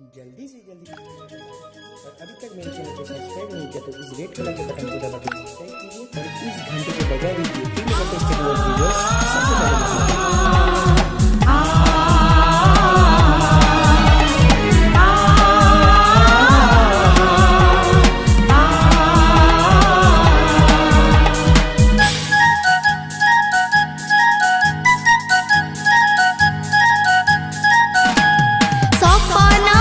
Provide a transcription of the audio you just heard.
जल्दी से जल्दी और अभी तक मेरे चैनल को सब्सक्राइब नहीं किया तो इस रेड कलर के बटन को दबा के सब्सक्राइब कीजिए और इस घंटे को बजा दीजिए। फिर मैं लेटेस्ट वीडियो सबसे पहले सपना